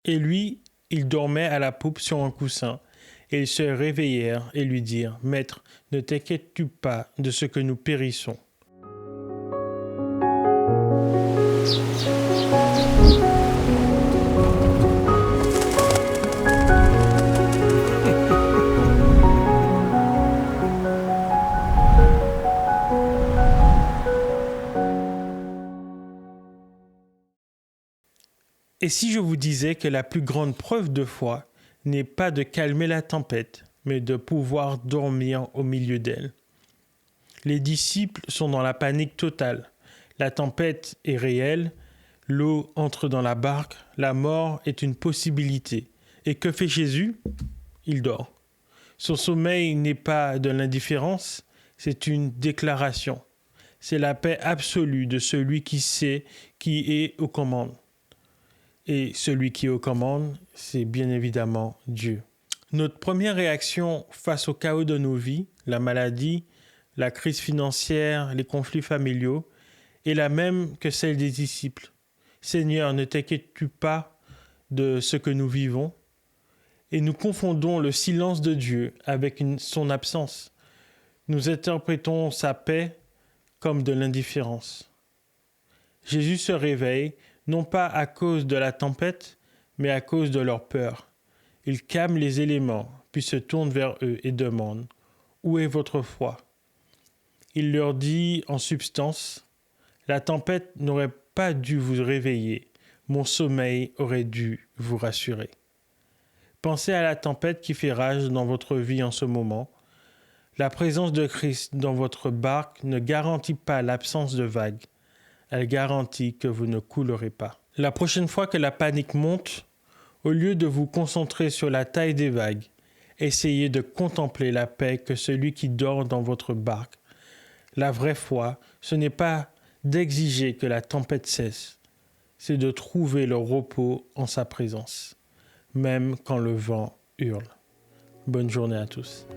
Et lui, il dormait à la poupe sur un coussin. Et ils se réveillèrent et lui dirent, « Maître, ne t'inquiètes-tu pas de ce que nous périssons ?» Et si je vous disais que la plus grande preuve de foi n'est pas de calmer la tempête, mais de pouvoir dormir au milieu d'elle? Les disciples sont dans la panique totale. La tempête est réelle, l'eau entre dans la barque, la mort est une possibilité. Et que fait Jésus? Il dort. Son sommeil n'est pas de l'indifférence, c'est une déclaration. C'est la paix absolue de celui qui sait qui est aux commandes. Et celui qui est aux commandes, c'est bien évidemment Dieu. Notre première réaction face au chaos de nos vies, la maladie, la crise financière, les conflits familiaux, est la même que celle des disciples. Seigneur, ne t'inquiètes-tu pas de ce que nous vivons? Et nous confondons le silence de Dieu avec son absence. Nous interprétons sa paix comme de l'indifférence. Jésus se réveille, non pas à cause de la tempête, mais à cause de leur peur. Il calme les éléments, puis se tourne vers eux et demande « Où est votre foi ?» Il leur dit en substance « La tempête n'aurait pas dû vous réveiller, mon sommeil aurait dû vous rassurer. » Pensez à la tempête qui fait rage dans votre vie en ce moment. La présence de Christ dans votre barque ne garantit pas l'absence de vagues. Elle garantit que vous ne coulerez pas. La prochaine fois que la panique monte, au lieu de vous concentrer sur la taille des vagues, essayez de contempler la paix que celui qui dort dans votre barque. La vraie foi, ce n'est pas d'exiger que la tempête cesse, c'est de trouver le repos en sa présence, même quand le vent hurle. Bonne journée à tous.